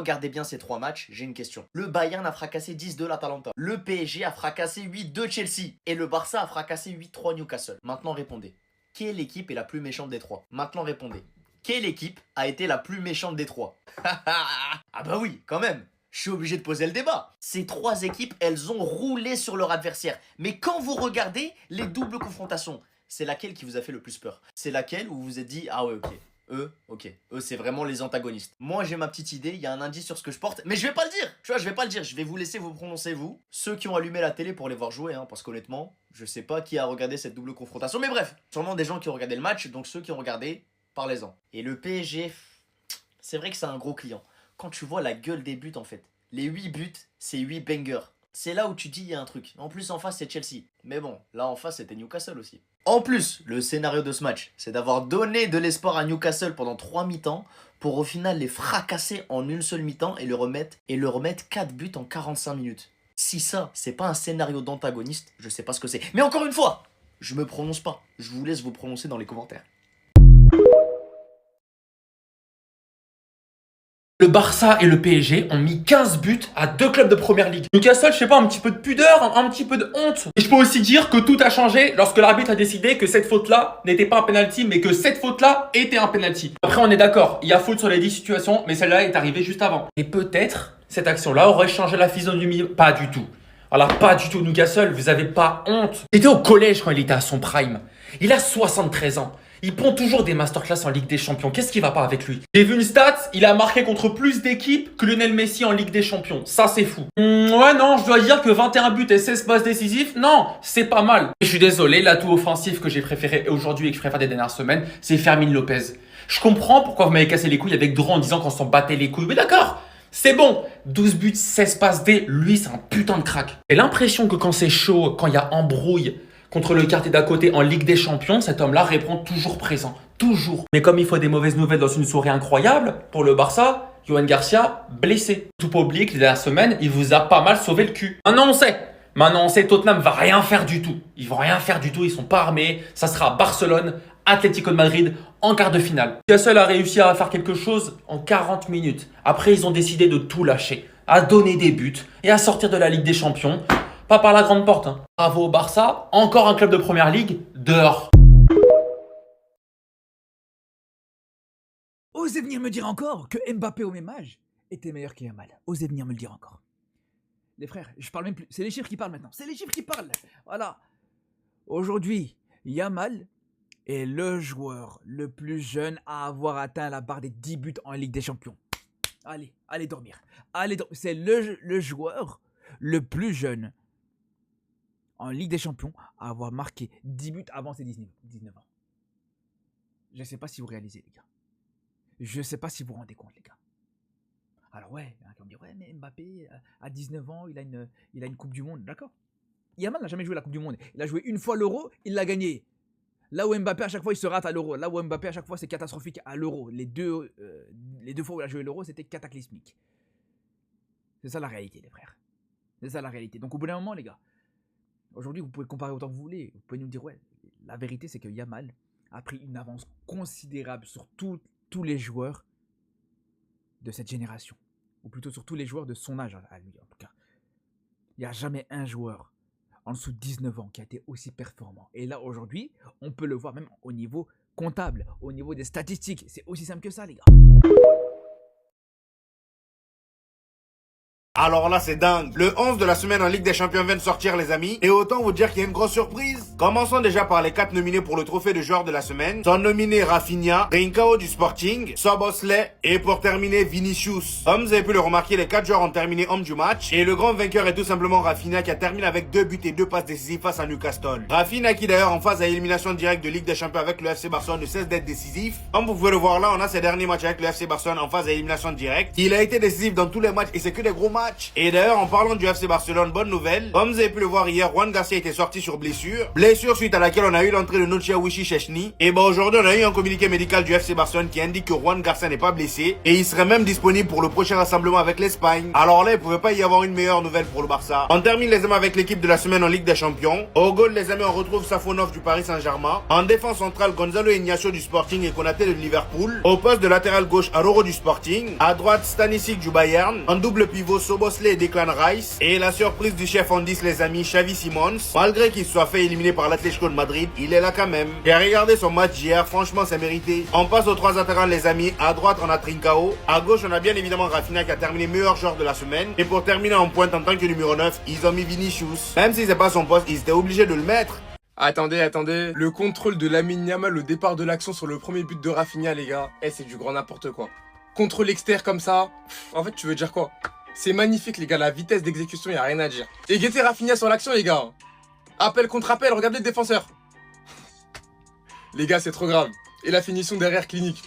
regardez bien ces 3 matchs, j'ai une question. Le Bayern a fracassé 10-2 l'Atalanta. Le PSG a fracassé 8-2 Chelsea. Et le Barça a fracassé 8-3 Newcastle. Maintenant répondez. Quelle équipe est la plus méchante des 3? Maintenant répondez. Quelle équipe a été la plus méchante des 3? Ah bah oui, quand même. Je suis obligé de poser le débat. Ces 3 équipes, elles ont roulé sur leur adversaire. Mais quand vous regardez les doubles confrontations, c'est laquelle qui vous a fait le plus peur? C'est laquelle où vous vous êtes dit, ah ouais, ok. Eux, c'est vraiment les antagonistes. Moi, j'ai ma petite idée, il y a un indice sur ce que je porte, mais je vais pas le dire. Tu vois, je vais pas le dire. Je vais vous laisser vous prononcer, vous. Ceux qui ont allumé la télé pour les voir jouer, hein, parce qu'honnêtement, je sais pas qui a regardé cette double confrontation. Mais bref, sûrement des gens qui ont regardé le match, donc ceux qui ont regardé, parlez-en. Et le PSG, c'est vrai que c'est un gros client. Quand tu vois la gueule des buts, en fait, les 8 buts, c'est 8 bangers. C'est là où tu dis il y a un truc. En plus, en face, c'est Chelsea. Mais bon, là, en face, c'était Newcastle aussi. En plus, le scénario de ce match, c'est d'avoir donné de l'espoir à Newcastle pendant 3 mi-temps pour au final les fracasser en une seule mi-temps et le remettre 4 buts en 45 minutes. Si ça, c'est pas un scénario d'antagoniste, je sais pas ce que c'est. Mais encore une fois, je me prononce pas. Je vous laisse vous prononcer dans les commentaires. Le Barça et le PSG ont mis 15 buts à 2 clubs de première ligue. Newcastle, je sais pas, un petit peu de pudeur, un petit peu de honte. Et je peux aussi dire que tout a changé lorsque l'arbitre a décidé que cette faute-là n'était pas un penalty, mais que cette faute-là était un penalty. Après, on est d'accord, il y a faute sur les 10 situations, mais celle-là est arrivée juste avant. Et peut-être, cette action-là aurait changé la physionomie. Pas du tout. Alors pas du tout, Newcastle, vous avez pas honte. Il était au collège quand il était à son prime. Il a 73 ans. Il prend toujours des masterclass en Ligue des Champions. Qu'est-ce qui va pas avec lui? J'ai vu une stat, il a marqué contre plus d'équipes que Lionel Messi en Ligue des Champions. Ça, c'est fou. Ouais, non, je dois dire que 21 buts et 16 passes décisives, non, c'est pas mal. Je suis désolé, l'atout offensif que j'ai préféré aujourd'hui et que je préfère des dernières semaines, c'est Fermin Lopez. Je comprends pourquoi vous m'avez cassé les couilles avec Drouin en disant qu'on s'en battait les couilles. Mais d'accord, c'est bon. 12 buts, 16 passes D, lui, c'est un putain de crack. J'ai l'impression que quand c'est chaud, quand il y a embrouille, contre le quartier d'à côté en Ligue des Champions, cet homme-là répond toujours présent. Toujours. Mais comme il faut des mauvaises nouvelles dans une soirée incroyable, pour le Barça, Yohan Garcia, blessé. Tout pas oublier que les dernières semaines, il vous a pas mal sauvé le cul. Maintenant on sait, Tottenham va rien faire du tout. Ils vont rien faire du tout, ils sont pas armés. Ça sera Barcelone, Atlético de Madrid en quart de finale. Newcastle a réussi à faire quelque chose en 40 minutes. Après, ils ont décidé de tout lâcher, à donner des buts et à sortir de la Ligue des Champions. Pas par la grande porte. Hein. Bravo au Barça. Encore un club de première ligue. Dehors. Osez venir me dire encore que Mbappé au même âge était meilleur qu'Yamal. Osez venir me le dire encore. Les frères, je parle même plus. C'est les chiffres qui parlent maintenant. C'est les chiffres qui parlent. Voilà. Aujourd'hui, Yamal est le joueur le plus jeune à avoir atteint la barre des 10 buts en Ligue des Champions. Allez dormir. C'est le joueur le plus jeune en Ligue des Champions à avoir marqué 10 buts avant ses 19 ans. Je ne sais pas si vous réalisez, les gars. Je ne sais pas si vous vous rendez compte, les gars. Alors ouais, il y en a qui vont dire, ouais, mais Mbappé, à 19 ans, il a une Coupe du Monde, d'accord. Yamal n'a jamais joué la Coupe du Monde. Il a joué une fois l'Euro, il l'a gagné. Là où Mbappé, à chaque fois, il se rate à l'Euro. Là où Mbappé, à chaque fois, c'est catastrophique à l'Euro. Les deux fois où il a joué l'Euro, c'était cataclysmique. C'est ça la réalité, les frères. C'est ça la réalité. Donc au bout d'un moment, les gars, aujourd'hui, vous pouvez comparer autant que vous voulez. Vous pouvez nous dire, ouais, la vérité, c'est que Yamal a pris une avance considérable sur tous les joueurs de cette génération. Ou plutôt sur tous les joueurs de son âge à lui, en tout cas. Il n'y a jamais un joueur en dessous de 19 ans qui a été aussi performant. Et là, aujourd'hui, on peut le voir même au niveau comptable, au niveau des statistiques. C'est aussi simple que ça, les gars. Alors là, c'est dingue. Le 11 de la semaine en Ligue des Champions vient de sortir, les amis. Et autant vous dire qu'il y a une grosse surprise. Commençons déjà par les 4 nominés pour le trophée de joueur de la semaine. Sont nominés Rafinha, Trincao du Sporting, Szoboszlai et pour terminer Vinicius. Comme vous avez pu le remarquer, les 4 joueurs ont terminé homme du match. Et le grand vainqueur est tout simplement Rafinha qui a terminé avec 2 buts et 2 passes décisives face à Newcastle. Rafinha qui d'ailleurs en phase à élimination directe de Ligue des Champions avec le FC Barcelone ne cesse d'être décisif. Comme vous pouvez le voir là, on a ses derniers matchs avec le FC Barcelone en phase à élimination directe. Il a été décisif dans tous les matchs et c'est que des gros matchs. match. Et d'ailleurs, en parlant du FC Barcelone, bonne nouvelle, comme vous avez pu le voir hier, Juan Garcia était sorti sur blessure suite à laquelle on a eu l'entrée de Nocia Wishi-Chechny. Et aujourd'hui on a eu un communiqué médical du FC Barcelone qui indique que Juan Garcia n'est pas blessé et il serait même disponible pour le prochain rassemblement avec l'Espagne. Alors là, il pouvait pas y avoir une meilleure nouvelle pour le Barça. On termine les amis avec l'équipe de la semaine en Ligue des Champions. Au goal les amis, on retrouve Safonov du Paris Saint-Germain. En défense centrale, Gonzalo Ignacio du Sporting et Konaté de Liverpool. Au poste de latéral gauche, Aroro du Sporting. À droite, Stanisic du Bayern. En double pivot, Soboslai et Declan Rice. Et la surprise du chef en 10 les amis, Xavi Simons. Malgré qu'il soit fait éliminer par l'Atlético de Madrid, il est là quand même. Et regardez son match hier, franchement c'est mérité. On passe aux 3 attaquants les amis. À droite on a Trincao. À gauche on a bien évidemment Rafinha qui a terminé meilleur joueur de la semaine. Et pour terminer en pointe en tant que numéro 9, ils ont mis Vinicius. Même si c'est pas son poste, ils étaient obligés de le mettre. Attendez. Le contrôle de Lamine Yamal au départ de l'action sur le premier but de Rafinha, les gars. C'est du grand n'importe quoi. Contrôle extérieur comme ça. En fait, tu veux dire quoi? C'est magnifique, les gars. La vitesse d'exécution, y a rien à dire. Et guettez Rafinha sur l'action, les gars. Appel contre appel, regardez le défenseur. Les gars, c'est trop grave. Et la finition derrière, clinique.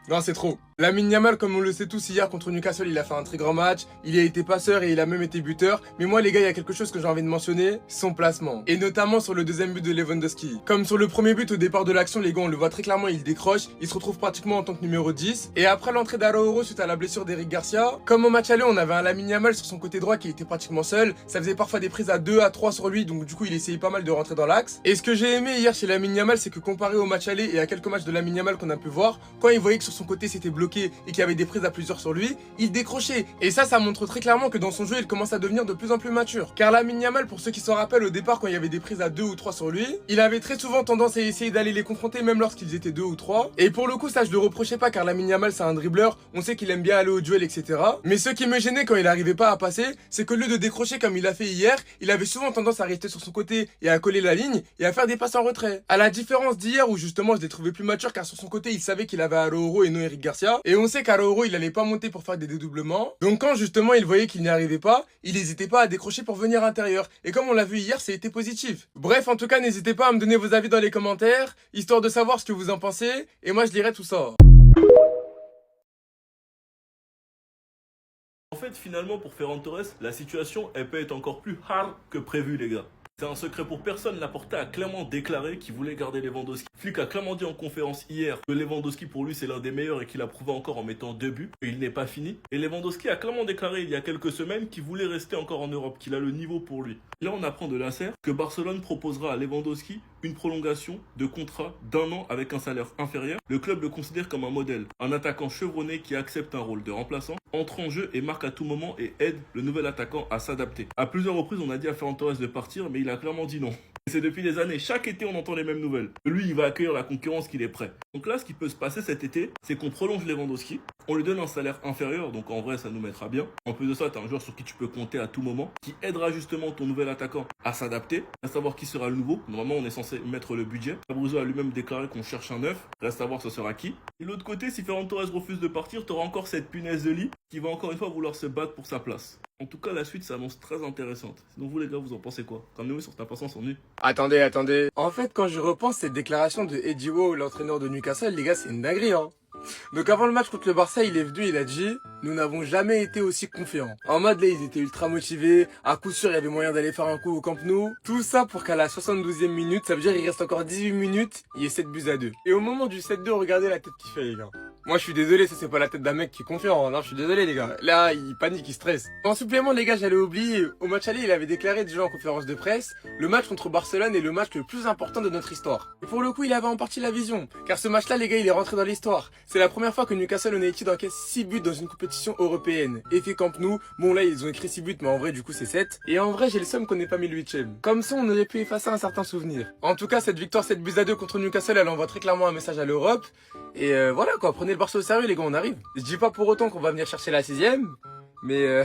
Non, c'est trop. Lamine Yamal, comme on le sait tous, hier contre Newcastle, il a fait un très grand match. Il a été passeur et il a même été buteur. Mais moi, les gars, il y a quelque chose que j'ai envie de mentionner, son placement. Et notamment sur le deuxième but de Lewandowski. Comme sur le premier but au départ de l'action, les gars, on le voit très clairement, il décroche. Il se retrouve pratiquement en tant que numéro 10. Et après l'entrée d'Araujo suite à la blessure d'Eric Garcia, comme au match aller, on avait un Lamine Yamal sur son côté droit qui était pratiquement seul. Ça faisait parfois des prises à 2, à 3 sur lui. Donc du coup, il essayait pas mal de rentrer dans l'axe. Et ce que j'ai aimé hier chez Lamine Yamal, c'est que comparé au match aller et à quelques matchs de Lamine Yamal qu'on a pu voir, quand il voyait que sur son côté c'était bloqué et qu'il y avait des prises à plusieurs sur lui, il décrochait. Et ça montre très clairement que dans son jeu, il commence à devenir de plus en plus mature. Car Lamine Yamal, pour ceux qui s'en rappellent, au départ, quand il y avait des prises à 2 ou 3 sur lui, il avait très souvent tendance à essayer d'aller les confronter, même lorsqu'ils étaient 2 ou 3. Et pour le coup, ça, je le reprochais pas, car Lamine Yamal, c'est un dribbleur, on sait qu'il aime bien aller au duel, etc. Mais ce qui me gênait quand il arrivait pas à passer, c'est que au lieu de décrocher comme il a fait hier, il avait souvent tendance à rester sur son côté et à coller la ligne et à faire des passes en retrait. À la différence d'hier, où justement, je l'ai trouvé plus mature, car sur son côté, il savait qu'il avait Araujo et non Eric Garcia. Et on sait qu'Araujo, il allait pas monter pour faire des dédoublements. Donc quand justement il voyait qu'il n'y arrivait pas, il n'hésitait pas à décrocher pour venir intérieur. Et comme on l'a vu hier, c'était positif. Bref, en tout cas, n'hésitez pas à me donner vos avis dans les commentaires, histoire de savoir ce que vous en pensez. Et moi, je lirai tout ça. En fait, finalement, pour Ferran Torres, la situation, elle peut être encore plus hard que prévu, les gars. C'est un secret pour personne, Laporta a clairement déclaré qu'il voulait garder Lewandowski. Flick a clairement dit en conférence hier que Lewandowski pour lui c'est l'un des meilleurs et qu'il a prouvé encore en mettant 2 buts. Et il n'est pas fini. Et Lewandowski a clairement déclaré il y a quelques semaines qu'il voulait rester encore en Europe, qu'il a le niveau pour lui. Là on apprend de l'Inser que Barcelone proposera à Lewandowski une prolongation de contrat d'1 an avec un salaire inférieur. Le club le considère comme un modèle, un attaquant chevronné qui accepte un rôle de remplaçant, entre en jeu et marque à tout moment et aide le nouvel attaquant à s'adapter. À plusieurs reprises on a dit à Ferran Torres de partir mais il a clairement dit non. Et c'est depuis des années, chaque été on entend les mêmes nouvelles. Lui il va accueillir la concurrence qu'il est prêt. Donc là ce qui peut se passer cet été, c'est qu'on prolonge Lewandowski, on lui donne un salaire inférieur, donc en vrai ça nous mettra bien. En plus de ça, tu as un joueur sur qui tu peux compter à tout moment, qui aidera justement ton nouvel attaquant à s'adapter, à savoir qui sera le nouveau. Normalement on est censé mettre le budget. Fabrizio a lui-même déclaré qu'on cherche un neuf, reste à voir ce sera qui. Et de l'autre côté, si Ferran Torres refuse de partir, tu auras encore cette punaise de lit qui va encore une fois vouloir se battre pour sa place. En tout cas, la suite s'annonce très intéressante. Sinon, vous les gars, vous en pensez quoi? Ramenez-vous sur ta patience en nu. Attendez. En fait, quand je repense cette déclaration de Eddie Howe, l'entraîneur de Newcastle, les gars, c'est une dinguerie, hein. Donc avant le match contre le Barça, il est venu, il a dit « Nous n'avons jamais été aussi confiants ». En mode là, ils étaient ultra motivés, à coup sûr, il y avait moyen d'aller faire un coup au Camp Nou. Tout ça pour qu'à la 72e minute, ça veut dire qu'il reste encore 18 minutes, il y ait 7 buts à 2. Et au moment du 7-2, regardez la tête qu'il fait, les gars. Moi, je suis désolé, ça c'est pas la tête d'un mec qui est confiant. Non, je suis désolé, les gars. Là, il panique, il stresse. En supplément, les gars, j'allais oublier. Au match aller, il avait déclaré déjà en conférence de presse, le match contre Barcelone est le match le plus important de notre histoire. Et pour le coup, il avait en partie la vision. Car ce match-là, les gars, il est rentré dans l'histoire. C'est la première fois que Newcastle United encaisse 6 buts dans une compétition européenne. Effet Camp Nou. Bon, là, ils ont écrit 6 buts, mais en vrai, du coup, c'est 7. Et en vrai, j'ai le seum qu'on n'ait pas mis le 8ème. Comme ça, on aurait pu effacer un certain souvenir. En tout cas, cette victoire 7 buts à 2 contre Newcastle, elle envoie très clairement un message à l'Europe. Et voilà quoi, prenez le Barça au sérieux les gars, on arrive. Je dis pas pour autant qu'on va venir chercher la 6ème, mais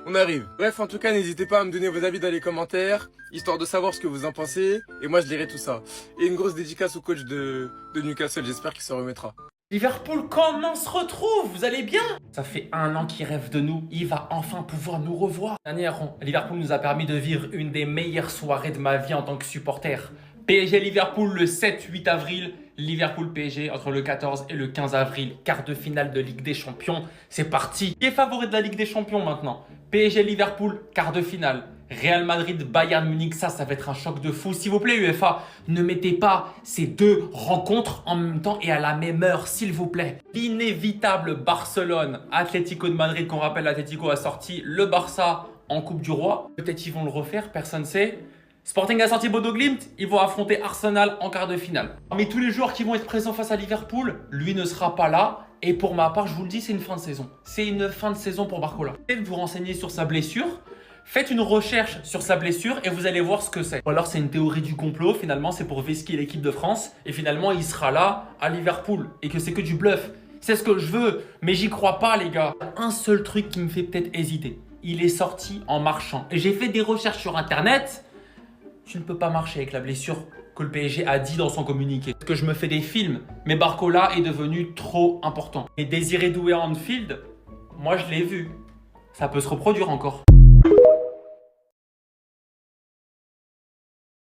on arrive. Bref, en tout cas, n'hésitez pas à me donner vos avis dans les commentaires, histoire de savoir ce que vous en pensez, et moi je lirai tout ça. Et une grosse dédicace au coach de Newcastle, j'espère qu'il se remettra. Liverpool, comment on se retrouve? Vous allez bien? Ça fait 1 an qu'il rêve de nous, il va enfin pouvoir nous revoir. Dernièrement, Liverpool nous a permis de vivre une des meilleures soirées de ma vie en tant que supporter. PSG-Liverpool le 7-8 avril, Liverpool-PSG entre le 14 et le 15 avril, quart de finale de Ligue des Champions. C'est parti. Qui est favori de la Ligue des Champions maintenant? PSG-Liverpool, quart de finale. Real Madrid-Bayern Munich, ça va être un choc de fou. S'il vous plaît, UEFA, ne mettez pas ces deux rencontres en même temps et à la même heure, s'il vous plaît. L'inévitable Barcelone-Atlético de Madrid, qu'on rappelle, l'Atlético a sorti le Barça en Coupe du Roi. Peut-être ils vont le refaire, personne ne sait. Sporting a sorti Bodo Glimt, ils vont affronter Arsenal en quart de finale. Mais tous les joueurs qui vont être présents face à Liverpool, lui ne sera pas là. Et pour ma part, je vous le dis, c'est une fin de saison. C'est une fin de saison pour Barcola. Peut-être vous renseigner sur sa blessure. Faites une recherche sur sa blessure et vous allez voir ce que c'est. Ou alors c'est une théorie du complot, finalement c'est pour vesquer l'équipe de France. Et finalement il sera là à Liverpool. Et que c'est que du bluff. C'est ce que je veux, mais j'y crois pas les gars. Un seul truc qui me fait peut-être hésiter. Il est sorti en marchant. Et j'ai fait des recherches sur internet. Tu ne peux pas marcher avec la blessure que le PSG a dit dans son communiqué. Que je me fais des films, mais Barcola est devenu trop important. Et Désiré Doué en field, moi je l'ai vu. Ça peut se reproduire encore.